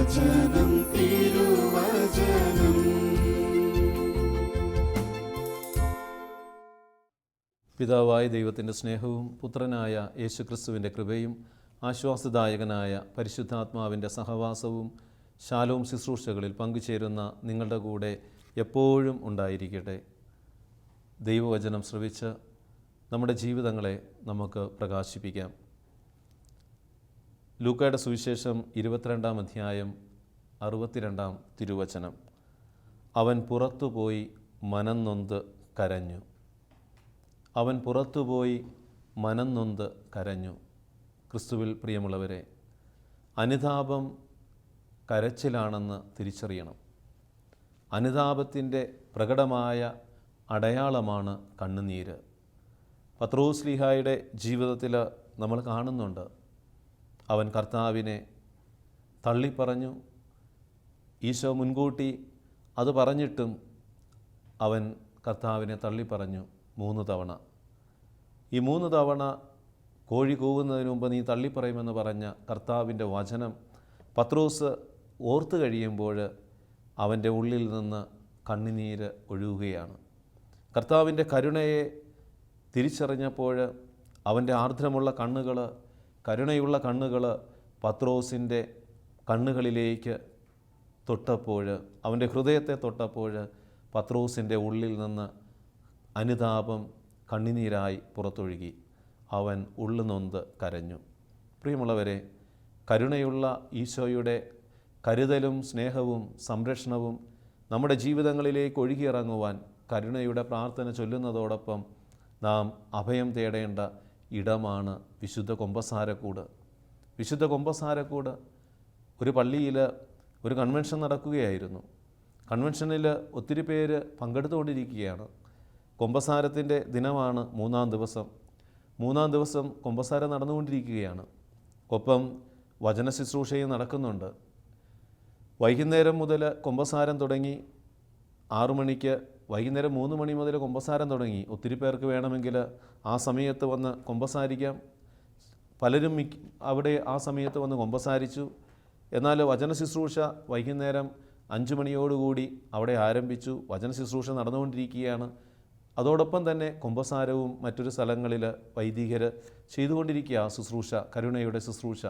തിരുവചനം തിരുവചനം. പിതാവായ ദൈവത്തിൻ്റെ സ്നേഹവും പുത്രനായ യേശുക്രിസ്തുവിൻ്റെ കൃപയും ആശ്വാസദായകനായ പരിശുദ്ധാത്മാവിൻ്റെ സഹവാസവും ശാലോം ശുശ്രൂഷകളിൽ പങ്കുചേരുന്ന നിങ്ങളുടെ കൂടെ എപ്പോഴും ഉണ്ടായിരിക്കട്ടെ. ദൈവവചനം ശ്രവിച്ച് നമ്മുടെ ജീവിതങ്ങളെ നമുക്ക് പ്രകാശിപ്പിക്കാം. ലൂക്കായുടെ സുവിശേഷം 22-ാം അധ്യായം 62-ാം തിരുവചനം. അവൻ പുറത്തുപോയി മനംനൊന്ത് കരഞ്ഞു. അവൻ പുറത്തുപോയി മനംനൊന്ത് കരഞ്ഞു. ക്രിസ്തുവിൽ പ്രിയമുള്ളവരെ, അനുതാപം കരച്ചിലാണെന്ന് തിരിച്ചറിയണം. അനുതാപത്തിൻ്റെ പ്രകടമായ അടയാളമാണ് കണ്ണുനീര്. പത്രോസ്ലീഹായുടെ ജീവിതത്തിൽ നമ്മൾ കാണുന്നുണ്ട്. അവൻ കർത്താവിനെ തള്ളിപ്പറഞ്ഞു. ഈശോ മുൻകൂട്ടി അത് പറഞ്ഞിട്ടും അവൻ കർത്താവിനെ തള്ളിപ്പറഞ്ഞു 3 തവണ. ഈ 3 തവണ കോഴി കൂവുന്നതിന് മുമ്പ് നീ തള്ളിപ്പറയുമെന്ന് പറഞ്ഞ കർത്താവിൻ്റെ വചനം പത്രോസ് ഓർത്തു കഴിയുമ്പോൾ അവൻ്റെ ഉള്ളിൽ നിന്ന് കണ്ണുനീര് ഒഴുകുകയാണ്. കർത്താവിൻ്റെ കരുണയെ തിരിച്ചറിഞ്ഞപ്പോൾ അവൻ്റെ ആർദ്രമുള്ള കണ്ണുകൾ, കരുണയുള്ള കണ്ണുകൾ പത്രോസിൻ്റെ കണ്ണുകളിലേക്ക് തൊട്ടപ്പോൾ, അവൻ്റെ ഹൃദയത്തെ തൊട്ടപ്പോൾ പത്രോസിൻ്റെ ഉള്ളിൽ നിന്ന് അനുതാപം കണ്ണുനീരായി പുറത്തൊഴുകി. അവൻ ഉള്ളുനൊന്ത് കരഞ്ഞു. പ്രിയമുള്ളവരെ, കരുണയുള്ള ഈശോയുടെ കരുതലും സ്നേഹവും സംരക്ഷണവും നമ്മുടെ ജീവിതങ്ങളിലേക്ക് ഒഴുകിയിറങ്ങുവാൻ കരുണയുടെ പ്രാർത്ഥന ചൊല്ലുന്നതോടൊപ്പം നാം അഭയം തേടേണ്ട ഇടമാണ് വിശുദ്ധ കുമ്പസാരക്കൂട്. വിശുദ്ധ കുമ്പസാരക്കൂട് ഒരു പള്ളിയിൽ ഒരു കൺവെൻഷൻ നടക്കുകയായിരുന്നു. കൺവെൻഷനിൽ ഒത്തിരി പേര് പങ്കെടുത്തുകൊണ്ടിരിക്കുകയാണ്. കുമ്പസാരത്തിൻ്റെ ദിനമാണ് 3-ാം ദിവസം. 3-ാം ദിവസം കുമ്പസാരം നടന്നുകൊണ്ടിരിക്കുകയാണ്. ഒപ്പം വചന ശുശ്രൂഷയും നടക്കുന്നുണ്ട്. വൈകുന്നേരം മുതൽ കുമ്പസാരം തുടങ്ങി 6 മണിക്ക്, വൈകുന്നേരം 3 മണി മുതൽ കുമ്പസാരം തുടങ്ങി. ഒത്തിരി പേർക്ക് വേണമെങ്കിൽ ആ സമയത്ത് വന്ന് കുമ്പസാരിക്കാം. പലരും അവിടെ ആ സമയത്ത് വന്ന് കുമ്പസാരിച്ചു. എന്നാൽ വചന ശുശ്രൂഷ വൈകുന്നേരം 5 മണിയോടുകൂടി അവിടെ ആരംഭിച്ചു. വചന ശുശ്രൂഷ നടന്നുകൊണ്ടിരിക്കുകയാണ്. അതോടൊപ്പം തന്നെ കുമ്പസാരവും മറ്റൊരു സ്ഥലങ്ങളിൽ വൈദികർ ചെയ്തുകൊണ്ടിരിക്കുക. ശുശ്രൂഷ, കരുണയുടെ ശുശ്രൂഷ.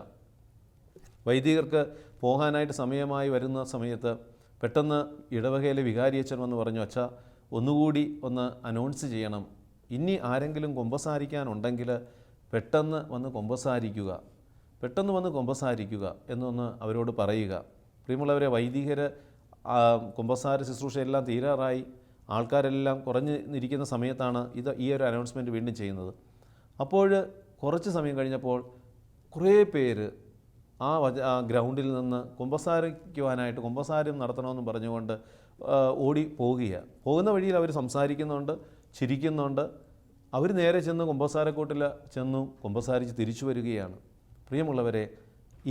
വൈദികർക്ക് പോകാനായിട്ട് സമയമായി വരുന്ന സമയത്ത് പെട്ടെന്ന് ഇടവകയിലെ വികാരിയച്ഛൻ വന്ന് പറഞ്ഞു, അച്ഛാ ഒന്നുകൂടി ഒന്ന് അനൗൺസ് ചെയ്യണം. ഇനി ആരെങ്കിലും കുമ്പസാരിക്കാനുണ്ടെങ്കിൽ പെട്ടെന്ന് വന്ന് കുമ്പസാരിക്കുക, പെട്ടെന്ന് വന്ന് കുമ്പസാരിക്കുക എന്നൊന്ന് അവരോട് പറയുക. പ്രിയമുള്ളവരെ, വൈദികർ കുമ്പസാര ശുശ്രൂഷയെല്ലാം തീരാറായി, ആൾക്കാരെല്ലാം കുറഞ്ഞ് ഇരിക്കുന്ന സമയത്താണ് ഈ ഒരു അനൗൺസ്മെൻറ്റ് വീണ്ടും ചെയ്യുന്നത്. അപ്പോൾ കുറച്ച് സമയം കഴിഞ്ഞപ്പോൾ കുറേ പേര് ആ ഗ്രൗണ്ടിൽ നിന്ന് കുമ്പസാരിക്കുവാനായിട്ട്, കുമ്പസാരം നടത്തണമെന്ന് പറഞ്ഞുകൊണ്ട് ഓടി പോവുകയാണ്. പോകുന്ന വഴിയിൽ അവർ സംസാരിക്കുന്നുണ്ട്, ചിരിക്കുന്നുണ്ട്. അവർ നേരെ ചെന്ന് കുമ്പസാരക്കൂട്ടിൽ ചെന്നു കുമ്പസാരിച്ച് തിരിച്ചു വരികയാണ്. പ്രിയമുള്ളവരെ,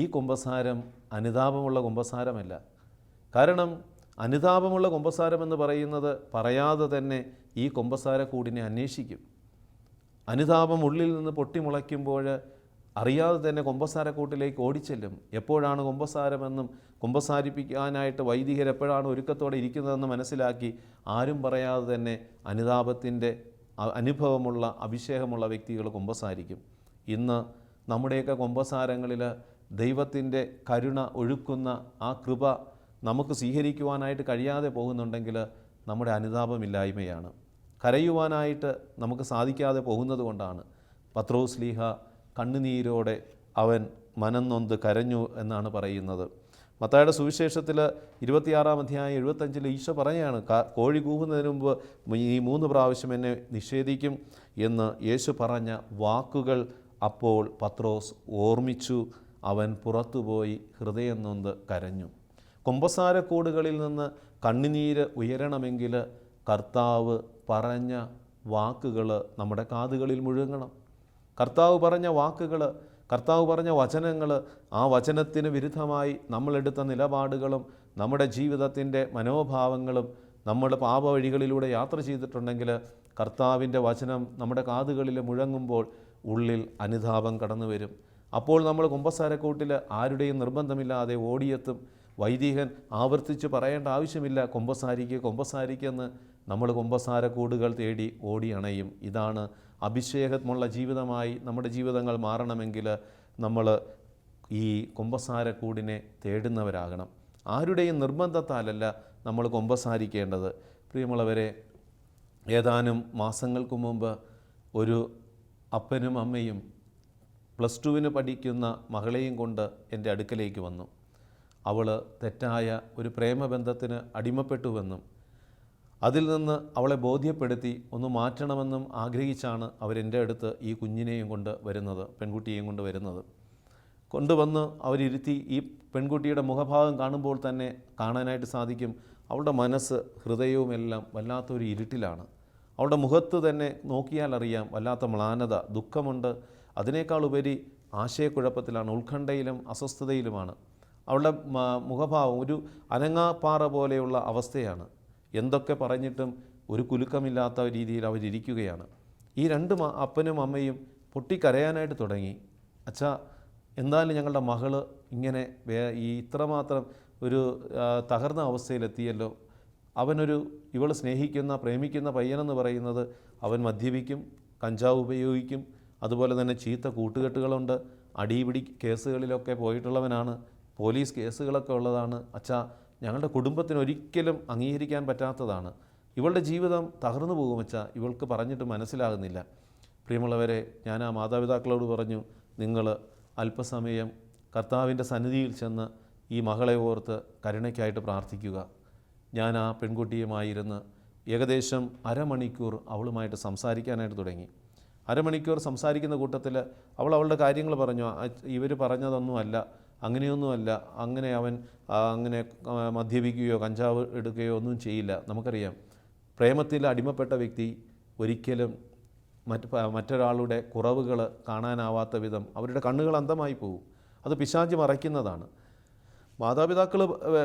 ഈ കുമ്പസാരം അനുതാപമുള്ള കുമ്പസാരമല്ല. കാരണം അനുതാപമുള്ള കുമ്പസാരം എന്ന് പറയുന്നത് പറയാതെ തന്നെ ഈ കുമ്പസാരക്കൂടിനെ അന്വേഷിക്കും. അനുതാപം ഉള്ളിൽ നിന്ന് പൊട്ടിമുളയ്ക്കുമ്പോൾ അറിയാതെ തന്നെ കുമ്പസാരക്കൂട്ടിലേക്ക് ഓടിച്ചെല്ലും. എപ്പോഴാണ് കുമ്പസാരമെന്നും കുമ്പസാരിപ്പിക്കാനായിട്ട് വൈദികർ എപ്പോഴാണ് ഒരുക്കത്തോടെ ഇരിക്കുന്നതെന്ന് മനസ്സിലാക്കി ആരും പറയാതെ തന്നെ അനുതാപത്തിൻ്റെ അനുഭവമുള്ള, അഭിഷേകമുള്ള വ്യക്തികൾ കുമ്പസാരിക്കും. ഇന്ന് നമ്മുടെയൊക്കെ കുമ്പസാരങ്ങളിൽ ദൈവത്തിൻ്റെ കരുണ ഒഴുക്കുന്ന ആ കൃപ നമുക്ക് സ്വീകരിക്കുവാനായിട്ട് കഴിയാതെ പോകുന്നുണ്ടെങ്കിൽ നമ്മുടെ അനുതാപമില്ലായ്മയാണ്. കരയുവാനായിട്ട് നമുക്ക് സാധിക്കാതെ പോകുന്നത് കൊണ്ടാണ്. പത്രോസ്ലീഹ കണ്ണുനീരോടെ അവൻ മനംനൊന്ത് കരഞ്ഞു എന്നാണ് പറയുന്നത്. മത്തായിയുടെ സുവിശേഷത്തിൽ 26-ാം അധ്യായം 75 ഈശോ പറയുകയാണ്, കോഴി കൂവുന്നതിന് മുമ്പ് ഈ 3 പ്രാവശ്യം എന്നെ നിഷേധിക്കും എന്ന് യേശു പറഞ്ഞ വാക്കുകൾ അപ്പോൾ പത്രോസ് ഓർമ്മിച്ചു. അവൻ പുറത്തുപോയി ഹൃദയം നൊന്ത് കരഞ്ഞു. കുമ്പസാരക്കൂടുകളിൽ നിന്ന് കണ്ണുനീര് ഉയരണമെങ്കിൽ കർത്താവ് പറഞ്ഞ വാക്കുകൾ നമ്മുടെ കാതുകളിൽ മുഴങ്ങണം. കർത്താവ് പറഞ്ഞ വാക്കുകൾ, കർത്താവ് പറഞ്ഞ വചനങ്ങൾ, ആ വചനത്തിന് വിരുദ്ധമായി നമ്മളെടുത്ത നിലപാടുകളും നമ്മുടെ ജീവിതത്തിൻ്റെ മനോഭാവങ്ങളും നമ്മൾ പാപവഴികളിലൂടെ യാത്ര ചെയ്തിട്ടുണ്ടെങ്കിൽ കർത്താവിൻ്റെ വചനം നമ്മുടെ കാതുകളിൽ മുഴങ്ങുമ്പോൾ ഉള്ളിൽ അനുതാപം കടന്നു വരും. അപ്പോൾ നമ്മൾ കുമ്പസാരക്കൂട്ടിൽ ആരുടെയും നിർബന്ധമില്ലാതെ ഓടിയെത്തും. വൈദികൻ ആവർത്തിച്ച് പറയേണ്ട ആവശ്യമില്ല, കൊമ്പസാരിക്കെന്ന്. നമ്മൾ കൊമ്പസാരക്കൂടുകൾ തേടി ഓടി അണയും. ഇതാണ് അഭിഷേകമുള്ള ജീവിതമായി നമ്മുടെ ജീവിതങ്ങൾ മാറണമെങ്കിൽ നമ്മൾ ഈ കൊമ്പസാരക്കൂടിനെ തേടുന്നവരാകണം. ആരുടെയും നിർബന്ധത്താലല്ല നമ്മൾ കൊമ്പസാരിക്കേണ്ടത്. പ്രിയമുള്ളവരെ, ഏതാനും മാസങ്ങൾക്ക് മുമ്പ് ഒരു അപ്പനും അമ്മയും +2 പഠിക്കുന്ന മകളെയും കൊണ്ട് എൻ്റെ അടുക്കലേക്ക് വന്നു. അവൾ തെറ്റായ ഒരു പ്രേമബന്ധത്തിന് അടിമപ്പെട്ടുവെന്നും അതിൽ നിന്ന് അവളെ ബോധ്യപ്പെടുത്തി ഒന്ന് മാറ്റണമെന്നും ആഗ്രഹിച്ചാണ് അവരെൻ്റെ അടുത്ത് ഈ കുഞ്ഞിനെയും കൊണ്ട് വരുന്നത്, പെൺകുട്ടിയെയും കൊണ്ട് വരുന്നത്. കൊണ്ടുവന്ന് അവരിരുത്തി. ഈ പെൺകുട്ടിയുടെ മുഖഭാവം കാണുമ്പോൾ തന്നെ കാണാനായിട്ട് സാധിക്കും അവളുടെ മനസ്സ് ഹൃദയവുമെല്ലാം വല്ലാത്തൊരു ഇരുട്ടിലാണ്. അവളുടെ മുഖത്ത് തന്നെ നോക്കിയാൽ അറിയാം വല്ലാത്ത മ്ലാനത, ദുഃഖമുണ്ട്. അതിനേക്കാൾ ഉപരി ആശയക്കുഴപ്പത്തിലാണ്, ഉത്കണ്ഠയിലും അസ്വസ്ഥതയിലുമാണ്. അവളുടെ മുഖഭാവം ഒരു അനങ്ങാപ്പാറ പോലെയുള്ള അവസ്ഥയാണ്. എന്തൊക്കെ പറഞ്ഞിട്ടും ഒരു കുലുക്കമില്ലാത്ത രീതിയിൽ അവരിയ്ക്കുകയാണ്. ഈ രണ്ട് അപ്പനും അമ്മയും പൊട്ടിക്കരയാനായിട്ട് തുടങ്ങി. അച്ഛാ, എന്തായാലും ഞങ്ങളുടെ മകള് ഇങ്ങനെ ഈ ഇത്രമാത്രം ഒരു തകർന്ന അവസ്ഥയിലെത്തിയല്ലോ. ഇവൾ സ്നേഹിക്കുന്ന പ്രേമിക്കുന്ന പയ്യനെന്ന് പറയുന്നത് അവൻ മദ്യപിക്കും, കഞ്ചാവ് ഉപയോഗിക്കും, അതുപോലെ തന്നെ ചീത്ത കൂട്ടുകെട്ടുകളുണ്ട്, അടിപിടി കേസുകളിലൊക്കെ പോയിട്ടുള്ളവനാണ്, പോലീസ് കേസുകളൊക്കെ ഉള്ളതാണ്. അച്ഛാ, ഞങ്ങളുടെ കുടുംബത്തിന് ഒരിക്കലും അംഗീകരിക്കാൻ പറ്റാത്തതാണ്. ഇവളുടെ ജീവിതം തകർന്നു പോകും അച്ഛാ, ഇവൾക്ക് പറഞ്ഞിട്ട് മനസ്സിലാകുന്നില്ല. പ്രിയമുള്ളവരെ, ഞാൻ ആ മാതാപിതാക്കളോട് പറഞ്ഞു, നിങ്ങൾ അല്പസമയം കർത്താവിൻ്റെ സന്നിധിയിൽ ചെന്ന് ഈ മകളെ ഓർത്ത് കരുണയ്ക്കായിട്ട് പ്രാർത്ഥിക്കുക. ഞാൻ ആ പെൺകുട്ടിയുമായിരുന്ന് ഏകദേശം അരമണിക്കൂർ അവളുമായിട്ട് സംസാരിക്കാനായിട്ട് തുടങ്ങി. അരമണിക്കൂർ സംസാരിക്കുന്ന കൂട്ടത്തിൽ അവളുടെ കാര്യങ്ങൾ പറഞ്ഞു. ഇവർ പറഞ്ഞതൊന്നുമല്ല, അങ്ങനെയൊന്നുമല്ല, അവൻ അങ്ങനെ മദ്യപിക്കുകയോ കഞ്ചാവ് എടുക്കുകയോ ഒന്നും ചെയ്യില്ല. നമുക്കറിയാം, പ്രേമത്തിൽ അടിമപ്പെട്ട വ്യക്തി ഒരിക്കലും മറ്റൊരാളുടെ കുറവുകൾ കാണാനാവാത്ത വിധം അവരുടെ കണ്ണുകൾ അന്ധമായി പോകും. അത് പിശാച് മറയ്ക്കുന്നതാണ്. മാതാപിതാക്കൾ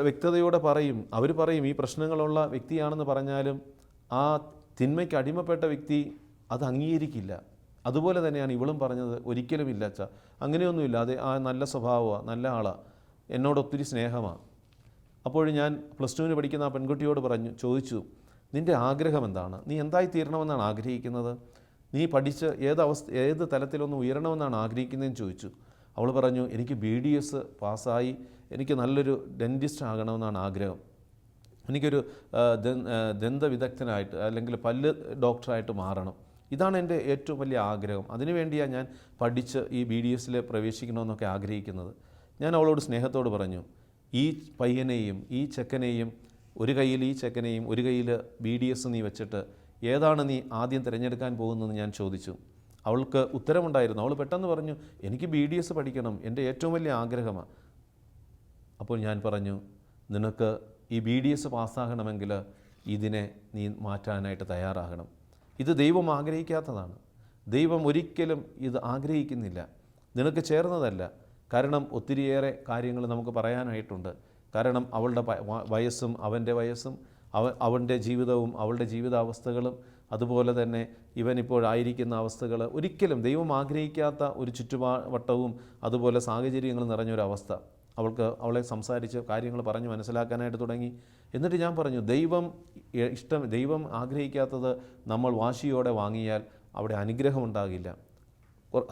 വ്യക്തതയോടെ പറയും, അവർ പറയും ഈ പ്രശ്നങ്ങളുള്ള വ്യക്തിയാണെന്ന് പറഞ്ഞാലും ആ തിന്മയ്ക്ക് അടിമപ്പെട്ട വ്യക്തി അത് അംഗീകരിക്കില്ല. അതുപോലെ തന്നെയാണ് ഇവളും പറഞ്ഞത്, ഒരിക്കലും ഇല്ല അച്ഛാ, അങ്ങനെയൊന്നുമില്ല, അത് ആ നല്ല സ്വഭാവമാണ്, നല്ല ആളാണ്, എന്നോട് ഒത്തിരി സ്നേഹമാണ്. അപ്പോൾ ഞാൻ +2 പഠിക്കുന്ന ആ പെൺകുട്ടിയോട് ചോദിച്ചു, നിൻ്റെ ആഗ്രഹം എന്താണ്? നീ എന്തായി തീരണമെന്നാണ് ആഗ്രഹിക്കുന്നത്? നീ പഠിച്ച് ഏത് തലത്തിലൊന്ന് ഉയരണമെന്നാണ് ആഗ്രഹിക്കുന്നതെന്ന് ചോദിച്ചു. അവൾ പറഞ്ഞു, എനിക്ക് BDS പാസ്സായി എനിക്ക് നല്ലൊരു ഡെൻറ്റിസ്റ്റ് ആകണമെന്നാണ് ആഗ്രഹം. എനിക്കൊരു ദന്തവിദഗ്ധനായിട്ട് അല്ലെങ്കിൽ പല്ല് ഡോക്ടറായിട്ട് മാറണം. ഇതാണ് എൻ്റെ ഏറ്റവും വലിയ ആഗ്രഹം. അതിനുവേണ്ടിയാണ് ഞാൻ പഠിച്ച് ഈ BDSൽ പ്രവേശിക്കണമെന്നൊക്കെ ആഗ്രഹിക്കുന്നത്. ഞാൻ അവളോട് സ്നേഹത്തോട് പറഞ്ഞു, ഈ പയ്യനെയും ഈ ചെക്കനെയും ഒരു കയ്യിൽ ഈ ചെക്കനെയും ഒരു കയ്യിൽ BDS നീ വെച്ചിട്ട് ഏതാണ് നീ ആദ്യം തിരഞ്ഞെടുക്കാൻ പോകുന്നതെന്ന് ഞാൻ ചോദിച്ചു. അവൾക്ക് ഉത്തരമുണ്ടായിരുന്നു. അവൾ പെട്ടെന്ന് പറഞ്ഞു, എനിക്ക് BDS പഠിക്കണം, എൻ്റെ ഏറ്റവും വലിയ ആഗ്രഹമാണ്. അപ്പോൾ ഞാൻ പറഞ്ഞു, നിനക്ക് ഈ BDS പാസ്സാകണമെങ്കിൽ ഇതിനെ നീ മാറ്റാനായിട്ട് തയ്യാറാകണം. ഇത് ദൈവം ആഗ്രഹിക്കാത്തതാണ്. ദൈവം ഒരിക്കലും ഇത് ആഗ്രഹിക്കുന്നില്ല, നിനക്ക് ചേർന്നതല്ല. കാരണം ഒത്തിരിയേറെ കാര്യങ്ങൾ നമുക്ക് പറയാനായിട്ടുണ്ട്. കാരണം അവളുടെ വയസ്സും അവൻ്റെ വയസ്സും അവൻ്റെ ജീവിതവും അവളുടെ ജീവിതാവസ്ഥകളും അതുപോലെ തന്നെ ഇവനിപ്പോഴായിരിക്കുന്ന അവസ്ഥകൾ ഒരിക്കലും ദൈവം ആഗ്രഹിക്കാത്ത ഒരു ചുറ്റുവട്ടവും അതുപോലെ സാഹചര്യങ്ങൾ നിറഞ്ഞൊരവസ്ഥ. അവളെ സംസാരിച്ച് കാര്യങ്ങൾ പറഞ്ഞ് മനസ്സിലാക്കാനായിട്ട് തുടങ്ങി. എന്നിട്ട് ഞാൻ പറഞ്ഞു, ദൈവം ആഗ്രഹിക്കാത്തത് നമ്മൾ വാശിയോടെ വാങ്ങിയാൽ അവിടെ അനുഗ്രഹം ഉണ്ടാകില്ല.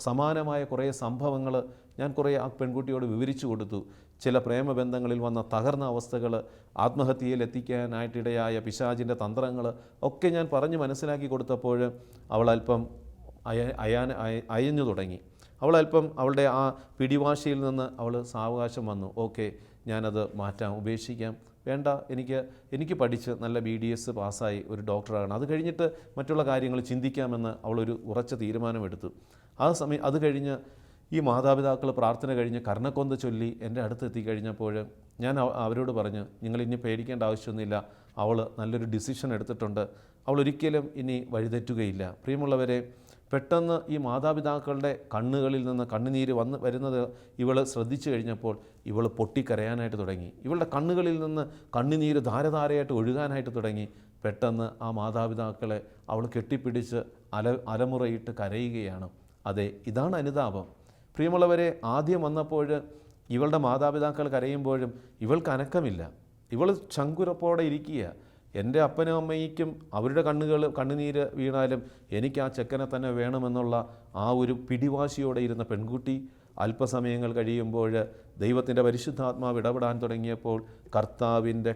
സമാനമായ കുറേ സംഭവങ്ങൾ ഞാൻ ആ പെൺകുട്ടിയോട് വിവരിച്ചു കൊടുത്തു. ചില പ്രേമബന്ധങ്ങളിൽ വന്ന തകർന്ന അവസ്ഥകൾ, ആത്മഹത്യയിൽ എത്തിക്കാനായിട്ടിടയായ പിശാചിൻ്റെ തന്ത്രങ്ങൾ ഒക്കെ ഞാൻ പറഞ്ഞ് മനസ്സിലാക്കി കൊടുത്തപ്പോൾ അവളല്പം അയഞ്ഞു തുടങ്ങി. അവളല്പം അവളുടെ ആ പിടിവാശിയിൽ നിന്ന് അവൾ സാവകാശം വന്നു. ഓക്കെ, ഞാനത് മാറ്റാം, ഉപേക്ഷിക്കാം, വേണ്ട, എനിക്ക് പഠിച്ച് നല്ല BDS പാസ്സായി ഒരു ഡോക്ടറാകണം, അത് കഴിഞ്ഞിട്ട് മറ്റുള്ള കാര്യങ്ങൾ ചിന്തിക്കാമെന്ന് അവളൊരു ഉറച്ച തീരുമാനമെടുത്തു. അത് കഴിഞ്ഞ് ഈ മാതാപിതാക്കൾ പ്രാർത്ഥന കഴിഞ്ഞ് കർണക്കൊന്ത ചൊല്ലി എൻ്റെ അടുത്ത് എത്തിക്കഴിഞ്ഞപ്പോൾ ഞാൻ അവരോട് പറഞ്ഞു, നിങ്ങളിനി പേടിക്കേണ്ട ആവശ്യമൊന്നുമില്ല, അവൾ നല്ലൊരു ഡിസിഷൻ എടുത്തിട്ടുണ്ട്, അവൾ ഒരിക്കലും ഇനി വഴിതെറ്റുകയില്ല. പ്രിയമുള്ളവരെ, പെട്ടെന്ന് ഈ മാതാപിതാക്കളുടെ കണ്ണുകളിൽ നിന്ന് കണ്ണുനീര് വരുന്നത് ഇവൾ ശ്രദ്ധിച്ചു കഴിഞ്ഞപ്പോൾ ഇവൾ പൊട്ടിക്കരയാനായിട്ട് തുടങ്ങി. ഇവളുടെ കണ്ണുകളിൽ നിന്ന് കണ്ണുനീര് ധാരധാരയായിട്ട് ഒഴുകാനായിട്ട് തുടങ്ങി. പെട്ടെന്ന് ആ മാതാപിതാക്കളെ അവൾ കെട്ടിപ്പിടിച്ച് അലമുറയിട്ട് കരയുകയാണ്. അതെ, ഇതാണ് അനുതാപം. പ്രിയമുള്ളവരെ, ആദ്യം വന്നപ്പോൾ ഇവളുടെ മാതാപിതാക്കൾ കരയുമ്പോഴും ഇവൾക്ക് അനക്കമില്ല. ഇവൾ ചങ്കുറപ്പോടെ ഇരിക്കുക. എൻ്റെ അപ്പനും അമ്മയ്ക്കും അവരുടെ കണ്ണുനീര് വീണാലും എനിക്ക് ആ ചെക്കനെ തന്നെ വേണമെന്നുള്ള ആ ഒരു പിടിവാശിയോടെ ഇരുന്ന പെൺകുട്ടി അല്പസമയങ്ങൾ കഴിയുമ്പോൾ ദൈവത്തിൻ്റെ പരിശുദ്ധാത്മാവ് ഇടപെടാൻ തുടങ്ങിയപ്പോൾ കർത്താവിൻ്റെ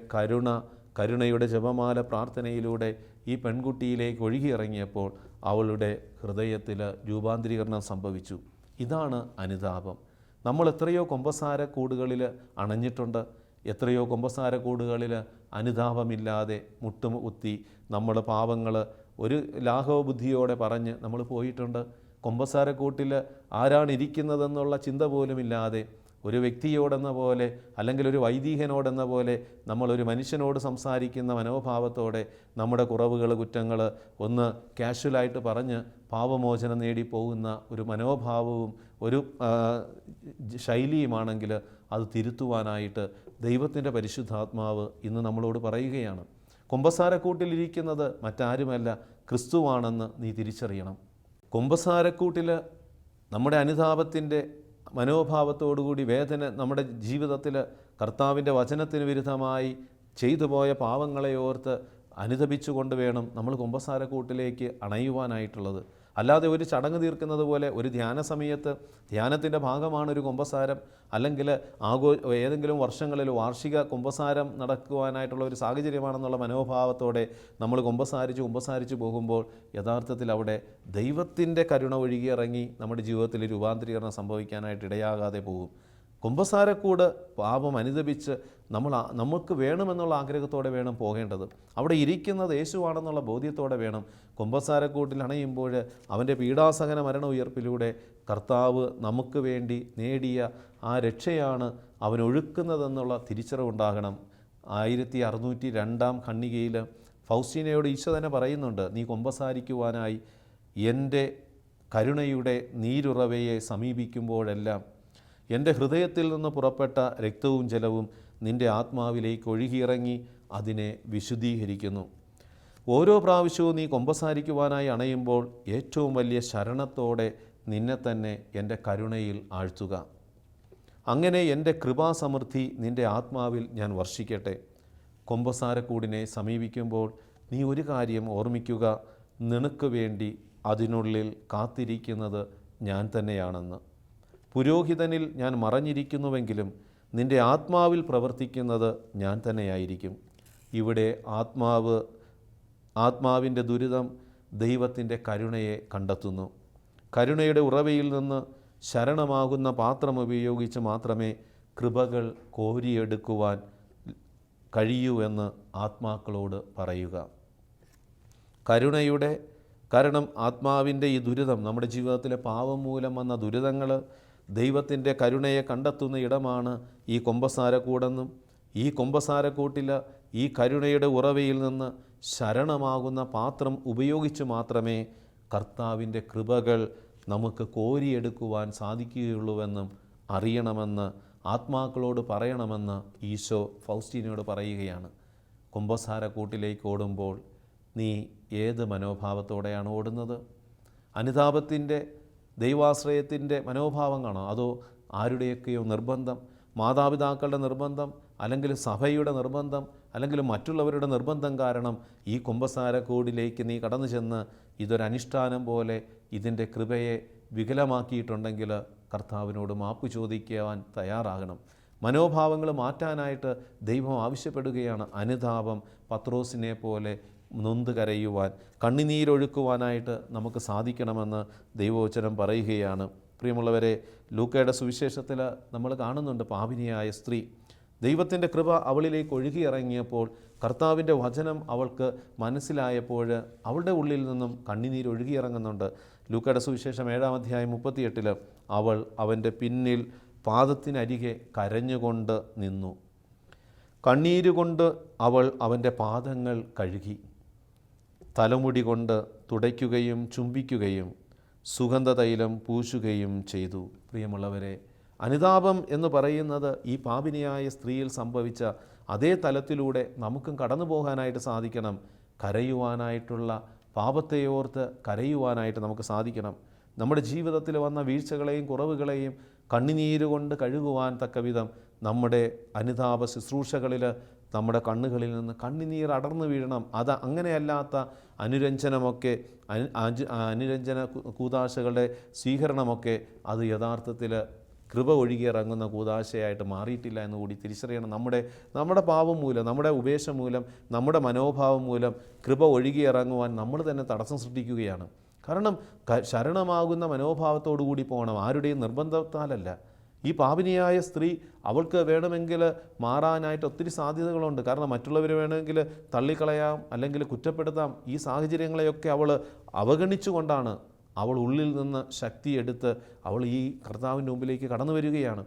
കരുണയുടെ ജപമാല പ്രാർത്ഥനയിലൂടെ ഈ പെൺകുട്ടിയിലേക്ക് ഒഴുകിയിറങ്ങിയപ്പോൾ അവളുടെ ഹൃദയത്തിൽ രൂപാന്തരീകരണം സംഭവിച്ചു. ഇതാണ് അനുതാപം. നമ്മൾ എത്രയോ കുമ്പസാരക്കൂടുകളിൽ അണഞ്ഞിട്ടുണ്ട്. എത്രയോ കുമ്പസാരക്കൂടുകളിൽ അനുതാപമില്ലാതെ മുട്ടുകുത്തി നമ്മൾ പാവങ്ങൾ ഒരു ലാഘവ ബുദ്ധിയോടെ പറഞ്ഞ് നമ്മൾ പോയിട്ടുണ്ട്. കുമ്പസാരക്കൂട്ടിൽ ആരാണ് ഇരിക്കുന്നതെന്നുള്ള ചിന്ത പോലുമില്ലാതെ ഒരു വ്യക്തിയോടെന്ന പോലെ അല്ലെങ്കിൽ ഒരു വൈദികനോടെന്ന പോലെ നമ്മളൊരു മനുഷ്യനോട് സംസാരിക്കുന്ന മനോഭാവത്തോടെ നമ്മുടെ കുറവുകൾ കുറ്റങ്ങൾ ഒന്ന് കാഷ്വലായിട്ട് പറഞ്ഞ് പാപമോചനം നേടി പോകുന്ന ഒരു മനോഭാവവും ഒരു ശൈലിയുമാണെങ്കിൽ അത് തിരുത്തുവാനായിട്ട് ദൈവത്തിൻ്റെ പരിശുദ്ധാത്മാവ് ഇന്ന് നമ്മളോട് പറയുകയാണ്. കുമ്പസാരക്കൂട്ടിലിരിക്കുന്നത് മറ്റാരുമല്ല, ക്രിസ്തുവാണെന്ന് നീ തിരിച്ചറിയണം. കുമ്പസാരക്കൂട്ടിൽ നമ്മുടെ അനുതാപത്തിൻ്റെ മനോഭാവത്തോടുകൂടി വേദന നമ്മുടെ ജീവിതത്തിൽ കർത്താവിൻ്റെ വചനത്തിന് വിരുദ്ധമായി ചെയ്തു പോയ പാവങ്ങളെ ഓർത്ത് അനുതപിച്ചുകൊണ്ട് വേണം നമ്മൾ കുമ്പസാരക്കൂട്ടിലേക്ക് അണയുവാനായിട്ടുള്ളത്. അല്ലാതെ ഒരു ചടങ്ങ് തീർക്കുന്നത് പോലെ ഒരു ധ്യാന സമയത്ത് ധ്യാനത്തിൻ്റെ ഭാഗമാണ് ഒരു കുമ്പസാരം, അല്ലെങ്കിൽ ഏതെങ്കിലും വർഷങ്ങളിൽ വാർഷിക കുമ്പസാരം നടക്കുവാനായിട്ടുള്ള ഒരു സാഹചര്യമാണെന്നുള്ള മനോഭാവത്തോടെ നമ്മൾ കുമ്പസാരിച്ച് പോകുമ്പോൾ യഥാർത്ഥത്തിൽ അവിടെ ദൈവത്തിൻ്റെ കരുണ ഒഴുകിയിറങ്ങി നമ്മുടെ ജീവിതത്തിൽ രൂപാന്തരീകരണം സംഭവിക്കാനായിട്ട് ഇടയാകാതെ പോകും. കുമ്പസാരക്കൂട് പാപം അനുദപിച്ച് നമുക്ക് വേണമെന്നുള്ള ആഗ്രഹത്തോടെ വേണം പോകേണ്ടത്. അവിടെ ഇരിക്കുന്നത് യേശുവാണെന്നുള്ള ബോധ്യത്തോടെ വേണം കുമ്പസാരക്കൂട്ടിൽ അണയുമ്പോൾ അവൻ്റെ പീഡാസഹന മരണ ഉയർപ്പിലൂടെ കർത്താവ് നമുക്ക് വേണ്ടി നേടിയ ആ രക്ഷയാണ് അവൻ ഒഴുക്കുന്നതെന്നുള്ള തിരിച്ചറിവുണ്ടാകണം. 1602 ഖണ്ഡികയിൽ ഫൗസ്റ്റീനയോട് ഈശോ തന്നെ പറയുന്നുണ്ട്, നീ കുമ്പസാരിക്കുവാനായി എൻ്റെ കരുണയുടെ നീരുറവയെ സമീപിക്കുമ്പോഴെല്ലാം എൻ്റെ ഹൃദയത്തിൽ നിന്ന് പുറപ്പെട്ട രക്തവും ജലവും നിൻ്റെ ആത്മാവിലേക്ക് ഒഴുകിയിറങ്ങി അതിനെ വിശുദ്ധീകരിക്കുന്നു. ഓരോ പ്രാവശ്യവും നീ കുമ്പസാരിക്കുവാനായി അണയുമ്പോൾ ഏറ്റവും വലിയ ശരണത്തോടെ നിന്നെ തന്നെ എൻ്റെ കരുണയിൽ ആഴ്ത്തുക. അങ്ങനെ എൻ്റെ കൃപാസമൃദ്ധി നിൻ്റെ ആത്മാവിൽ ഞാൻ വർഷിക്കട്ടെ. കുമ്പസാരക്കൂടിനെ സമീപിക്കുമ്പോൾ നീ ഒരു കാര്യം ഓർമ്മിക്കുക, നിനക്ക് വേണ്ടി അതിനുള്ളിൽ കാത്തിരിക്കുന്നത് ഞാൻ തന്നെയാണെന്ന്. പുരോഹിതനിൽ ഞാൻ മറഞ്ഞിരിക്കുന്നുവെങ്കിലും നിൻ്റെ ആത്മാവിൽ പ്രവർത്തിക്കുന്നത് ഞാൻ തന്നെയായിരിക്കും. ഇവിടെ ആത്മാവിൻ്റെ ദുരിതം ദൈവത്തിൻ്റെ കരുണയെ കണ്ടെത്തുന്നു. കരുണയുടെ ഉറവയിൽ നിന്ന് ശരണമാകുന്ന പാത്രം ഉപയോഗിച്ച് മാത്രമേ കൃപകൾ കോരിയെടുക്കുവാൻ കഴിയൂ എന്ന് ആത്മാക്കളോട് പറയുക. കാരണം ആത്മാവിൻ്റെ ഈ ദുരിതം, നമ്മുടെ ജീവിതത്തിലെ പാപം മൂലം വന്ന ദുരിതങ്ങൾ ദൈവത്തിൻ്റെ കരുണയെ കണ്ടെത്തുന്ന ഇടമാണ് ഈ കുമ്പസാരക്കൂടെന്നും ഈ കുമ്പസാരക്കൂട്ടിൽ ഈ കരുണയുടെ ഉറവയിൽ നിന്ന് ശരണമാകുന്ന പാത്രം ഉപയോഗിച്ച് മാത്രമേ കർത്താവിൻ്റെ കൃപകൾ നമുക്ക് കോരിയെടുക്കുവാൻ സാധിക്കുകയുള്ളൂവെന്നും അറിയണമെന്ന് ആത്മാക്കളോട് പറയണമെന്ന് ഈശോ ഫൗസ്റ്റീനയോട് പറയുകയാണ്. കുമ്പസാരക്കൂട്ടിലേക്ക് ഓടുമ്പോൾ നീ ഏത് മനോഭാവത്തോടെയാണ് ഓടുന്നത്? അനുതാപത്തിൻ്റെ ദൈവാശ്രയത്തിൻ്റെ മനോഭാവമാണോ, അതോ ആരുടെയൊക്കെയോ നിർബന്ധം, മാതാപിതാക്കളുടെ നിർബന്ധം, അല്ലെങ്കിൽ സഭയുടെ നിർബന്ധം, അല്ലെങ്കിൽ മറ്റുള്ളവരുടെ നിർബന്ധം കാരണം ഈ കുമ്പസാരക്കൂടിലേക്ക് നീ കടന്നു ചെന്ന് ഇതൊരനുഷ്ഠാനം പോലെ ഇതിൻ്റെ കൃപയെ വികലമാക്കിയിട്ടുണ്ടെങ്കിൽ കർത്താവിനോട് മാപ്പ് ചോദിക്കുവാൻ തയ്യാറാകണം. മനോഭാവങ്ങൾ മാറ്റാനായിട്ട് ദൈവം ആവശ്യപ്പെടുകയാണ്. അനുതാപം പത്രോസിനെ പോലെ നൊന്ത് കരയുവാൻ, കണ്ണുനീരൊഴുക്കുവാനായിട്ട് നമുക്ക് സാധിക്കണമെന്ന് ദൈവവചനം പറയുകയാണ്. പ്രിയമുള്ളവരെ, ലൂക്കയുടെ സുവിശേഷത്തിൽ നമ്മൾ കാണുന്നുണ്ട് പാപിനിയായ സ്ത്രീ. ദൈവത്തിൻ്റെ കൃപ അവളിലേക്ക് ഒഴുകിയിറങ്ങിയപ്പോൾ, കർത്താവിൻ്റെ വചനം അവൾക്ക് മനസ്സിലായപ്പോൾ അവളുടെ ഉള്ളിൽ നിന്നും കണ്ണുനീരൊഴുകിയിറങ്ങുന്നുണ്ട്. ലൂക്കയുടെ സുവിശേഷം 7-ാം അധ്യായം 38 അവൾ അവൻ്റെ പിന്നിൽ പാദത്തിനരികെ കരഞ്ഞുകൊണ്ട് നിന്നു. കണ്ണീരുകൊണ്ട് അവൾ അവൻ്റെ പാദങ്ങൾ കഴുകി, തലമുടി കൊണ്ട് തുടയ്ക്കുകയും ചുംബിക്കുകയും സുഗന്ധതൈലം പൂശുകയും ചെയ്തു. പ്രിയമുള്ളവരെ, അനുതാപം എന്ന് പറയുന്നത് ഈ പാപിനിയായ സ്ത്രീയിൽ സംഭവിച്ച അതേ തലത്തിലൂടെ നമുക്കും കടന്നു പോകാനായിട്ട് സാധിക്കണം. കരയുവാനായിട്ടുള്ള, പാപത്തെയോർത്ത് കരയുവാനായിട്ട് നമുക്ക് സാധിക്കണം. നമ്മുടെ ജീവിതത്തിൽ വന്ന വീഴ്ചകളെയും കുറവുകളെയും കണ്ണുനീരുകൊണ്ട് കഴുകുവാൻ തക്കവിധം നമ്മുടെ അനുതാപ ശുശ്രൂഷകളിൽ നമ്മുടെ കണ്ണുകളിൽ നിന്ന് കണ്ണുനീർ അടർന്നു വീഴണം. അത് അങ്ങനെയല്ലാത്ത അനുരഞ്ജനമൊക്കെ അനുരഞ്ജന കൂദാശകളുടെ സ്വീകരണമൊക്കെ അത് യഥാർത്ഥത്തിൽ കൃപ ഒഴുകിയിറങ്ങുന്ന കൂദാശയായിട്ട് മാറിയിട്ടില്ല എന്ന് കൂടി തിരിച്ചറിയണം. നമ്മുടെ പാപം മൂലം, നമ്മുടെ ഉപേക്ഷ മൂലം, നമ്മുടെ മനോഭാവം മൂലം കൃപ ഒഴുകിയിറങ്ങുവാൻ നമ്മൾ തന്നെ തടസ്സം സൃഷ്ടിക്കുകയാണ്. കാരണം ശരണമാകുന്ന മനോഭാവത്തോടു കൂടി പോകണം, ആരുടെയും നിർബന്ധത്താലല്ല. ഈ പാപിനിയായ സ്ത്രീ അവൾക്ക് വേണമെങ്കിൽ മാറാനായിട്ട് ഒത്തിരി സാധ്യതകളുണ്ട്. കാരണം മറ്റുള്ളവർ വേണമെങ്കിൽ തള്ളിക്കളയാം, അല്ലെങ്കിൽ കുറ്റപ്പെടുത്താം. ഈ സാഹചര്യങ്ങളെയൊക്കെ അവൾ അവഗണിച്ചുകൊണ്ടാണ് അവൾ ഉള്ളിൽ നിന്ന് ശക്തിയെടുത്ത് അവൾ ഈ കർത്താവിൻ്റെ മുമ്പിലേക്ക് കടന്നു വരികയാണ്.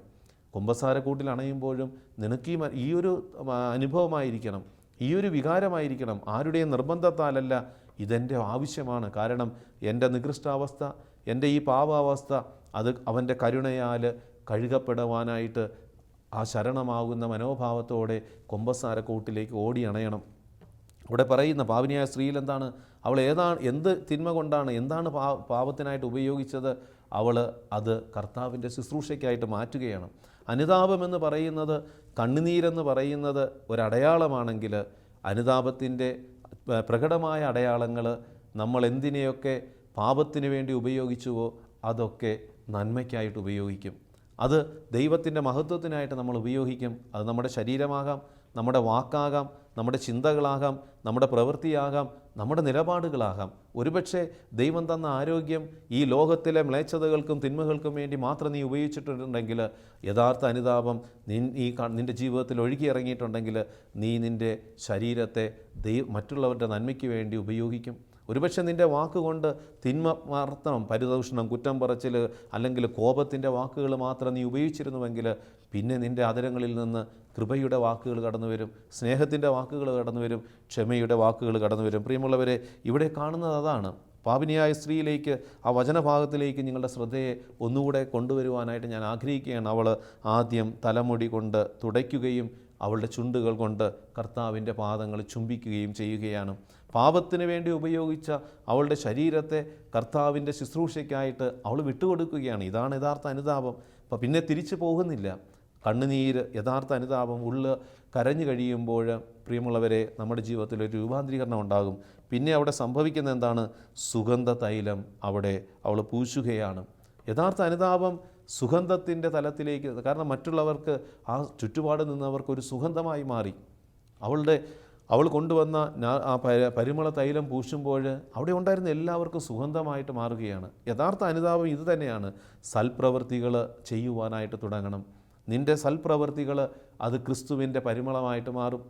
കുമ്പസാരക്കൂട്ടിൽ അണയുമ്പോഴും നിനക്ക് ഈ ഒരു അനുഭവമായിരിക്കണം, ഈ ഒരു വികാരമായിരിക്കണം. ആരുടെയും നിർബന്ധത്താലല്ല, ഇതെൻ്റെ ആവശ്യമാണ്. കാരണം എൻ്റെ നികൃഷ്ടാവസ്ഥ, എൻ്റെ ഈ പാപാവസ്ഥ അത് അവൻ്റെ കരുണയാൽ കഴുകപ്പെടുവാനായിട്ട് ആ ശരണമാകുന്ന മനോഭാവത്തോടെ കുമ്പസാരക്കൂട്ടിലേക്ക് ഓടി അണയണം. അവിടെ പറയുന്ന പാപിനിയായ സ്ത്രീയിൽ എന്താണ്, അവൾ എന്ത് തിന്മ കൊണ്ടാണ്, എന്താണ് പാപത്തിനായിട്ട് ഉപയോഗിച്ചത്, അവൾ അത് കർത്താവിൻ്റെ ശുശ്രൂഷയ്ക്കായിട്ട് മാറ്റുകയാണ്. അനുതാപമെന്ന് പറയുന്നത്, കണ്ണുനീരെന്ന് പറയുന്നത് ഒരടയാളമാണെങ്കിൽ, അനുതാപത്തിൻ്റെ പ്രകടമായ അടയാളങ്ങൾ നമ്മൾ എന്തിനെയൊക്കെ പാപത്തിന് വേണ്ടി ഉപയോഗിച്ചുവോ അതൊക്കെ നന്മയ്ക്കായിട്ട് ഉപയോഗിക്കും. അത് ദൈവത്തിൻ്റെ മഹത്വത്തിനായിട്ട് നമ്മൾ ഉപയോഗിക്കും. അത് നമ്മുടെ ശരീരമാകാം, നമ്മുടെ വാക്കാകാം, നമ്മുടെ ചിന്തകളാകാം, നമ്മുടെ പ്രവൃത്തിയാകാം, നമ്മുടെ നിലപാടുകളാകാം. ഒരുപക്ഷെ ദൈവം തന്ന ആരോഗ്യം ഈ ലോകത്തിലെ മ്ലേച്ഛതകൾക്കും തിന്മകൾക്കും വേണ്ടി മാത്രം നീ ഉപയോഗിച്ചിട്ടുണ്ടെങ്കിൽ, യഥാർത്ഥ അനുതാപം നിൻ്റെ ജീവിതത്തിൽ ഒഴുകിയിറങ്ങിയിട്ടുണ്ടെങ്കിൽ, നീ നിൻ്റെ ശരീരത്തെ മറ്റുള്ളവരുടെ നന്മയ്ക്ക് വേണ്ടി ഉപയോഗിക്കും. ഒരുപക്ഷെ നിൻ്റെ വാക്കുകൊണ്ട് തിന്മ വർത്തനം, പരിദൂഷണം, കുറ്റം പറച്ചിൽ, അല്ലെങ്കിൽ കോപത്തിൻ്റെ വാക്കുകൾ മാത്രം നീ ഉപയോഗിച്ചിരുന്നുവെങ്കിൽ, പിന്നെ നിൻ്റെ അധരങ്ങളിൽ നിന്ന് കൃപയുടെ വാക്കുകൾ കടന്നു വരും, സ്നേഹത്തിൻ്റെ വാക്കുകൾ കടന്നു വരും, ക്ഷമയുടെ വാക്കുകൾ കടന്നു വരും. പ്രിയമുള്ളവരെ, ഇവിടെ കാണുന്നത് അതാണ്. പാപിനിയായ സ്ത്രീയിലേക്ക്, ആ വചനഭാഗത്തിലേക്ക് നിങ്ങളുടെ ശ്രദ്ധയെ ഒന്നുകൂടെ കൊണ്ടുവരുവാനായിട്ട് ഞാൻ ആഗ്രഹിക്കുകയാണ്. അവൾ ആദ്യം തലമുടി കൊണ്ട് തുടയ്ക്കുകയും അവളുടെ ചുണ്ടുകൾ കൊണ്ട് കർത്താവിൻ്റെ പാദങ്ങൾ ചുംബിക്കുകയും ചെയ്യുകയാണ്. പാപത്തിന് വേണ്ടി ഉപയോഗിച്ച അവളുടെ ശരീരത്തെ കർത്താവിൻ്റെ ശുശ്രൂഷയ്ക്കായിട്ട് അവൾ വിട്ടുകൊടുക്കുകയാണ്. ഇതാണ് യഥാർത്ഥ അനുതാപം. അപ്പം പിന്നെ തിരിച്ചു പോകുന്നില്ല. കണ്ണുനീര് യഥാർത്ഥ അനുതാപം. ഉള്ള് കരഞ്ഞു കഴിയുമ്പോൾ പ്രിയമുള്ളവരെ, നമ്മുടെ ജീവിതത്തിൽ ഒരു രൂപാന്തരീകരണം ഉണ്ടാകും. പിന്നെ അവിടെ സംഭവിക്കുന്ന എന്താണ്? സുഗന്ധ തൈലം അവിടെ അവൾ പൂശുകയാണ്. യഥാർത്ഥ അനുതാപം സുഗന്ധത്തിൻ്റെ തലത്തിലേക്ക്, കാരണം മറ്റുള്ളവർക്ക്, ആ ചുറ്റുപാട് നിന്നവർക്കൊരു സുഗന്ധമായി മാറി. അവൾ കൊണ്ടുവന്ന ആ പരിമള തൈലം പൂശുമ്പോൾ അവിടെ ഉണ്ടായിരുന്ന എല്ലാവർക്കും സുഗന്ധമായിട്ട് മാറുകയാണ്. യഥാർത്ഥ അനുതാപം ഇത് തന്നെയാണ്. സൽപ്രവൃത്തികൾ ചെയ്യുവാനായിട്ട് തുടങ്ങണം. നിൻ്റെ സൽപ്രവൃത്തികൾ അത് ക്രിസ്തുവിൻ്റെ പരിമളമായിട്ട് മാറും.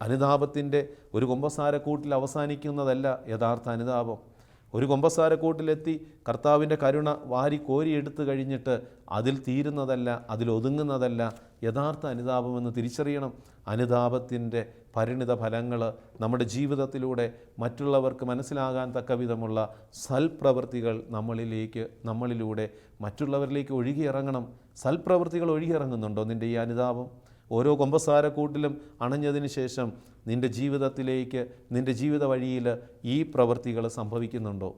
അനുതാപത്തിൻ്റെ ഒരു കുമ്പസാരക്കൂട്ടിൽ അവസാനിക്കുന്നതല്ല യഥാർത്ഥ അനുതാപം. ഒരു കുമ്പസാരക്കൂട്ടിലെത്തി കർത്താവിൻ്റെ കരുണ വാരി കോരിയെടുത്തു കഴിഞ്ഞിട്ട് അതിൽ തീരുന്നതല്ല, അതിലൊതുങ്ങുന്നതല്ല യഥാർത്ഥ അനുതാപമെന്ന് തിരിച്ചറിയണം. അനുതാപത്തിൻ്റെ പരിണിത ഫലങ്ങൾ നമ്മുടെ ജീവിതത്തിലൂടെ മറ്റുള്ളവർക്ക് മനസ്സിലാകാൻ തക്ക വിധമുള്ള സൽപ്രവൃത്തികൾ നമ്മളിലൂടെ മറ്റുള്ളവരിലേക്ക് ഒഴുകിയിറങ്ങണം. സൽപ്രവൃത്തികൾ ഒഴുകിയിറങ്ങുന്നുണ്ടോ നിൻ്റെ ഈ അനുതാപം? ഓരോ കുമ്പസാരക്കൂട്ടിലും അണഞ്ഞതിന് ശേഷം നിൻ്റെ ജീവിതത്തിലേക്ക്, നിൻ്റെ ജീവിത വഴിയിൽ ഈ പ്രവൃത്തികൾ സംഭവിക്കുന്നുണ്ടോ?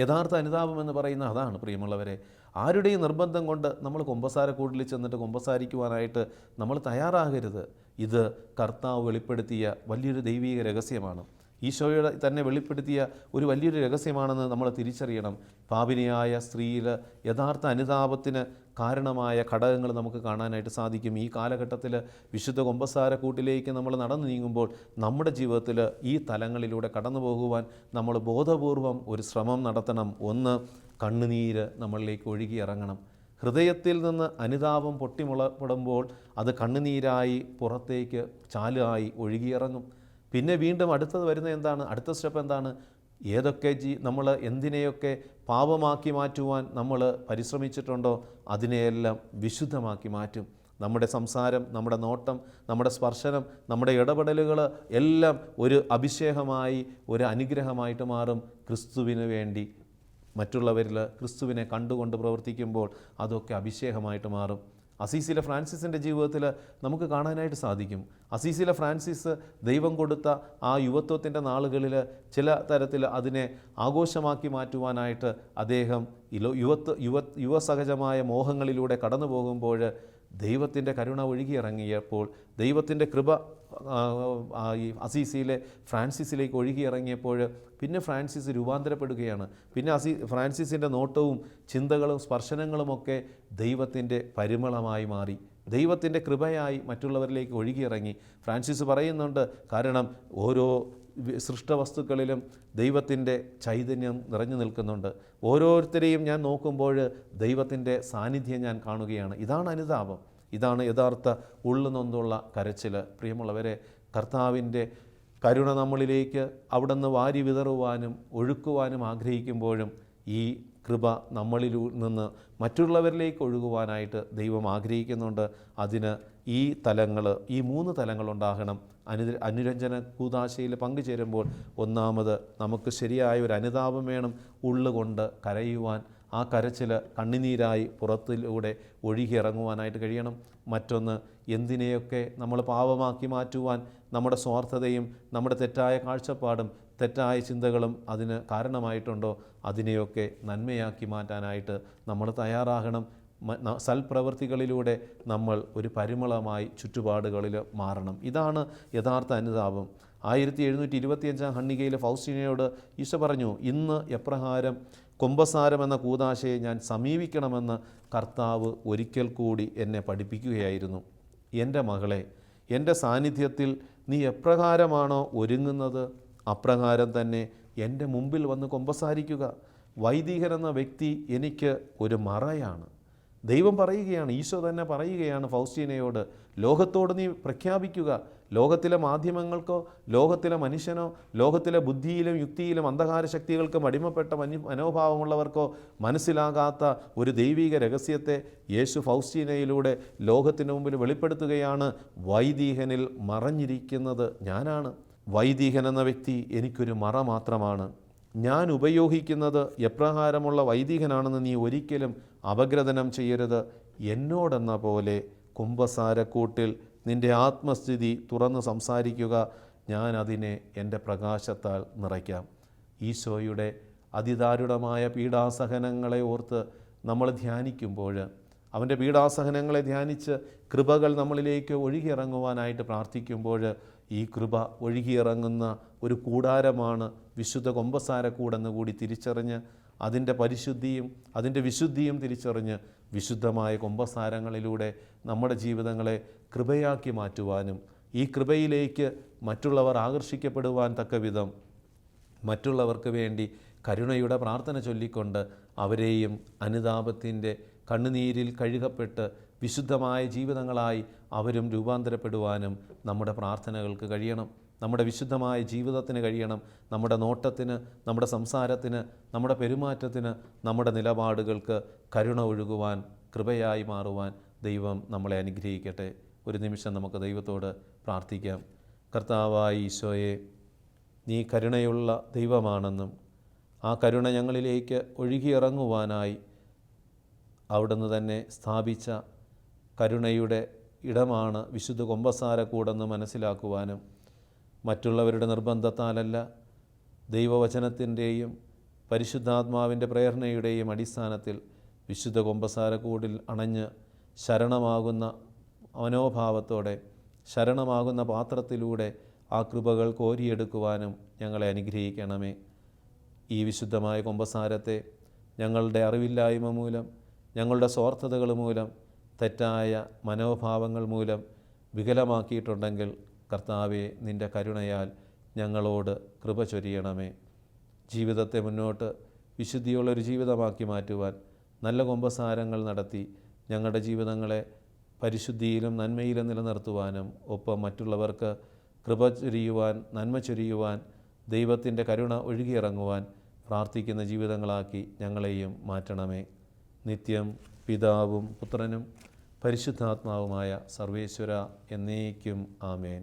യഥാർത്ഥ അനുതാപം എന്ന് പറയുന്ന അതാണ് പ്രിയമുള്ളവരെ. ആരുടെയും നിർബന്ധം കൊണ്ട് നമ്മൾ കുമ്പസാരക്കൂട്ടിൽ ചെന്നിട്ട് കുമ്പസാരിക്കുവാനായിട്ട് നമ്മൾ തയ്യാറാകരുത്. ഇത് കർത്താവ് വെളിപ്പെടുത്തിയ വലിയൊരു ദൈവീക രഹസ്യമാണ്. ഈശോയുടെ തന്നെ വെളിപ്പെടുത്തിയ ഒരു വലിയൊരു രഹസ്യമാണെന്ന് നമ്മൾ തിരിച്ചറിയണം. പാപിനിയായ സ്ത്രീയിൽ യഥാർത്ഥ അനുതാപത്തിന് കാരണമായ ഘടകങ്ങൾ നമുക്ക് കാണാനായിട്ട് സാധിക്കും. ഈ കാലഘട്ടത്തിൽ വിശുദ്ധ കുമ്പസാരക്കൂട്ടിലേക്ക് നമ്മൾ നടന്നു നീങ്ങുമ്പോൾ നമ്മുടെ ജീവിതത്തിൽ ഈ തലങ്ങളിലൂടെ കടന്നു പോകുവാൻ നമ്മൾ ബോധപൂർവം ഒരു ശ്രമം നടത്തണം. ഒന്ന്, കണ്ണുനീര് നമ്മളിലേക്ക് ഒഴുകിയിറങ്ങണം. ഹൃദയത്തിൽ നിന്ന് അനുതാപം പൊട്ടിമുളപ്പെടുമ്പോൾ അത് കണ്ണുനീരായി പുറത്തേക്ക് ചാലായി ഒഴുകിയിറങ്ങും. പിന്നെ വീണ്ടും അടുത്തത് വരുന്നത് എന്താണ്? അടുത്ത സ്റ്റെപ്പ് എന്താണ്? ഏതൊക്കെ നമ്മൾ എന്തിനെയൊക്കെ പാപമാക്കി മാറ്റുവാൻ നമ്മൾ പരിശ്രമിച്ചിട്ടുണ്ടോ അതിനെയെല്ലാം വിശുദ്ധമാക്കി മാറ്റും. നമ്മുടെ സംസാരം, നമ്മുടെ നോട്ടം, നമ്മുടെ സ്പർശനം, നമ്മുടെ ഇടപെടലുകൾ എല്ലാം ഒരു അഭിഷേകമായി, ഒരു അനുഗ്രഹമായിട്ട് മാറും. ക്രിസ്തുവിന് വേണ്ടി മറ്റുള്ളവരിൽ ക്രിസ്തുവിനെ കണ്ടുകൊണ്ട് പ്രവർത്തിക്കുമ്പോൾ അതൊക്കെ അഭിഷേകമായിട്ട് മാറും. അസീസിലെ ഫ്രാൻസിസിൻ്റെ ജീവിതത്തിൽ നമുക്ക് കാണാനായിട്ട് സാധിക്കും. അസീസിലെ ഫ്രാൻസിസ് ദൈവം കൊടുത്ത ആ യുവത്വത്തിൻ്റെ നാളുകളിൽ ചില തരത്തിൽ അതിനെ ആഘോഷമാക്കി മാറ്റുവാനായിട്ട് അദ്ദേഹം യുവസഹജമായ മോഹങ്ങളിലൂടെ കടന്നു പോകുമ്പോൾ ദൈവത്തിൻ്റെ കരുണ ഒഴുകിയിറങ്ങിയപ്പോൾ, ദൈവത്തിൻ്റെ കൃപ ഈ അസീസിയിലെ ഫ്രാൻസിസിലേക്ക് ഒഴുകിയിറങ്ങിയപ്പോൾ പിന്നെ ഫ്രാൻസിസ് രൂപാന്തരപ്പെടുകയാണ്. പിന്നെ ഫ്രാൻസിസിൻ്റെ നോട്ടവും ചിന്തകളും സ്പർശനങ്ങളുമൊക്കെ ദൈവത്തിൻ്റെ പരിമളമായി മാറി, ദൈവത്തിൻ്റെ കൃപയായി മറ്റുള്ളവരിലേക്ക് ഒഴുകിയിറങ്ങി. ഫ്രാൻസിസ് പറയുന്നുണ്ട്, കാരണം ഓരോ സൃഷ്ടവസ്തുക്കളിലും ദൈവത്തിൻ്റെ ചൈതന്യം നിറഞ്ഞു നിൽക്കുന്നുണ്ട്. ഓരോരുത്തരെയും ഞാൻ നോക്കുമ്പോൾ ദൈവത്തിൻ്റെ സാന്നിധ്യം ഞാൻ കാണുകയാണ്. ഇതാണ് അനുതാപം, ഇതാണ് യഥാർത്ഥ ഉള്ളുനൊന്തുള്ള കരച്ചിൽ. പ്രിയമുള്ളവരെ, കർത്താവിൻ്റെ കരുണ നമ്മളിലേക്ക് അവിടുന്ന് വാരി വിതറുവാനും ഒഴുക്കുവാനും ആഗ്രഹിക്കുമ്പോഴും ഈ കൃപ നമ്മളിൽ നിന്ന് മറ്റുള്ളവരിലേക്ക് ഒഴുകുവാനായിട്ട് ദൈവം ആഗ്രഹിക്കുന്നുണ്ട്. അതിന് ഈ തലങ്ങൾ, ഈ 3 തലങ്ങളുണ്ടാകണം. അനുരഞ്ജന കൂദാശയിൽ പങ്കുചേരുമ്പോൾ ഒന്നാമത് നമുക്ക് ശരിയായ ഒരു അനുതാപം വേണം. ഉള്ളുകൊണ്ട് കരയുവാൻ, ആ കരച്ചിൽ കണ്ണുനീരായി പുറത്തിലൂടെ ഒഴുകിയിറങ്ങുവാനായിട്ട് കഴിയണം. മറ്റൊന്ന്, എന്തിനെയൊക്കെ നമ്മൾ പാപമാക്കി മാറ്റുവാൻ നമ്മുടെ സ്വാർത്ഥതയും നമ്മുടെ തെറ്റായ കാഴ്ചപ്പാടും തെറ്റായ ചിന്തകളും അതിന് കാരണമായിട്ടുണ്ടോ, അതിനെയൊക്കെ നന്മയാക്കി മാറ്റാനായിട്ട് നമ്മൾ തയ്യാറാകണം. സൽപ്രവൃത്തികളിലൂടെ നമ്മൾ ഒരു പരിമളമായി ചുറ്റുപാടുകളിൽ മാറണം. ഇതാണ് യഥാർത്ഥ അനുതാപം. 1725 ഖണ്ഡികയിലെ ഫൗസ്റ്റീനയോട് ഈശോ പറഞ്ഞു, ഇന്ന് എപ്രകാരം കുമ്പസാരം എന്ന കൂദാശയെ ഞാൻ സമീപിക്കണമെന്ന് കർത്താവ് ഒരിക്കൽ കൂടി എന്നെ പഠിപ്പിക്കുകയായിരുന്നു. എൻ്റെ മകളെ, എൻ്റെ സാന്നിധ്യത്തിൽ നീ എപ്രകാരമാണോ ഒരുങ്ങുന്നത് അപ്രകാരം തന്നെ എൻ്റെ മുമ്പിൽ വന്ന് കുമ്പസാരിക്കുക. വൈദികൻ എന്ന വ്യക്തി എനിക്ക് ഒരു മറയാണ്. ദൈവം പറയുകയാണ്, ഈശോ തന്നെ പറയുകയാണ് ഫൗസ്റ്റീനയോട്, ലോകത്തോട് നീ പ്രഖ്യാപിക്കുക. ലോകത്തിലെ മാധ്യമങ്ങൾക്കോ ലോകത്തിലെ മനുഷ്യനോ ലോകത്തിലെ ബുദ്ധിയിലും യുക്തിയിലും അന്ധകാര ശക്തികൾക്കും അടിമപ്പെട്ട മനോഭാവമുള്ളവർക്കോ മനസ്സിലാകാത്ത ഒരു ദൈവിക രഹസ്യത്തെ യേശു ഫൗസ്റ്റീനയിലൂടെ ലോകത്തിന് മുമ്പിൽ വെളിപ്പെടുത്തുകയാണ്. വൈദികനിൽ മറഞ്ഞിരിക്കുന്നത് ഞാനാണ്. വൈദികൻ എന്ന വ്യക്തി എനിക്കൊരു മറ മാത്രമാണ്. ഞാൻ ഉപയോഗിക്കുന്നത് എപ്രകാരമുള്ള വൈദികനാണെന്ന് നീ ഒരിക്കലും അപഗ്രഥനം ചെയ്യരുത്. എന്നോടെന്ന പോലെ കുമ്പസാരക്കൂട്ടിൽ നിൻ്റെ ആത്മസ്ഥിതി തുറന്ന് സംസാരിക്കുക. ഞാൻ അതിനെ എൻ്റെ പ്രകാശത്താൽ നിറയ്ക്കാം. ഈശോയുടെ അതിദാരുണമായ പീഡാസഹനങ്ങളെ ഓർത്ത് നമ്മൾ ധ്യാനിക്കുമ്പോൾ, അവൻ്റെ പീഡാസഹനങ്ങളെ ധ്യാനിച്ച് കൃപകൾ നമ്മളിലേക്ക് ഒഴുകിയിറങ്ങുവാനായിട്ട് പ്രാർത്ഥിക്കുമ്പോൾ, ഈ കൃപ ഒഴുകിയിറങ്ങുന്ന ഒരു കൂടാരമാണ് വിശുദ്ധ കുമ്പസാരക്കൂടെന്ന് കൂടി തിരിച്ചറിഞ്ഞ്, അതിൻ്റെ പരിശുദ്ധിയും അതിൻ്റെ വിശുദ്ധിയും തിരിച്ചറിഞ്ഞ് വിശുദ്ധമായ കുമ്പസാരങ്ങളിലൂടെ നമ്മുടെ ജീവിതങ്ങളെ കൃപയാക്കി മാറ്റുവാനും ഈ കൃപയിലേക്ക് മറ്റുള്ളവർ ആകർഷിക്കപ്പെടുവാൻ തക്കവിധം മറ്റുള്ളവർക്ക് വേണ്ടി കരുണയുടെ പ്രാർത്ഥന ചൊല്ലിക്കൊണ്ട് അവരെയും അനുതാപത്തിൻ്റെ കണ്ണുനീരിൽ കഴുകപ്പെട്ട് വിശുദ്ധമായ ജീവിതങ്ങളായി അവരും രൂപാന്തരപ്പെടുവാനും നമ്മുടെ പ്രാർത്ഥനകൾക്ക് കഴിയണം. നമ്മുടെ വിശുദ്ധമായ ജീവിതത്തിന് കഴിയണം. നമ്മുടെ നോട്ടത്തിന്, നമ്മുടെ സംസാരത്തിന്, നമ്മുടെ പെരുമാറ്റത്തിന്, നമ്മുടെ നിലപാടുകൾക്ക് കരുണ ഒഴുകുവാൻ, കൃപയായി മാറുവാൻ ദൈവം നമ്മളെ അനുഗ്രഹിക്കട്ടെ. ഒരു നിമിഷം നമുക്ക് ദൈവത്തോട് പ്രാർത്ഥിക്കാം. കർത്താവായ ഈശോയെ, നീ കരുണയുള്ള ദൈവമാണെന്നും ആ കരുണ ഞങ്ങളിലേക്ക് ഒഴുകിയിറങ്ങുവാനായി അവിടുന്ന് തന്നെ സ്ഥാപിച്ച കരുണയുടെ ഇടമാണ് വിശുദ്ധ കുമ്പസാരക്കൂടെന്ന് മനസ്സിലാക്കുവാനും, മറ്റുള്ളവരുടെ നിർബന്ധത്താലല്ല, ദൈവവചനത്തിൻ്റെയും പരിശുദ്ധാത്മാവിൻ്റെ പ്രേരണയുടെയും അടിസ്ഥാനത്തിൽ വിശുദ്ധ കുമ്പസാരക്കൂടിൽ അണഞ്ഞ് ശരണമാകുന്ന മനോഭാവത്തോടെ, ശരണമാകുന്ന പാത്രത്തിലൂടെ ആ കൃപകൾ കോരിയെടുക്കുവാനും ഞങ്ങളെ അനുഗ്രഹിക്കണമേ. ഈ വിശുദ്ധമായ കുമ്പസാരത്തെ ഞങ്ങളുടെ അറിവില്ലായ്മ മൂലം, ഞങ്ങളുടെ സ്വാർത്ഥതകൾ മൂലം, തെറ്റായ മനോഭാവങ്ങൾ മൂലം വികലമാക്കിയിട്ടുണ്ടെങ്കിൽ കർത്താവെ, നിൻ്റെ കരുണയാൽ ഞങ്ങളോട് കൃപ ചൊരിയണമേ. ജീവിതത്തെ മുന്നോട്ട് വിശുദ്ധിയുള്ളൊരു ജീവിതമാക്കി മാറ്റുവാൻ നല്ല കുമ്പസാരങ്ങൾ നടത്തി ഞങ്ങളുടെ ജീവിതങ്ങളെ പരിശുദ്ധിയിലും നന്മയിലും നിലനിർത്തുവാനും, ഒപ്പം മറ്റുള്ളവർക്ക് കൃപ ചൊരിയുവാൻ, നന്മ ചൊരിയുവാൻ, ദൈവത്തിൻ്റെ കരുണ ഒഴുകിയിറങ്ങുവാൻ പ്രാർത്ഥിക്കുന്ന ജീവിതങ്ങളാക്കി ഞങ്ങളെയും മാറ്റണമേ. നിത്യം പിതാവും പുത്രനും പരിശുദ്ധാത്മാവുമായ സർവേശ്വര എന്നേക്കും ആമേൻ.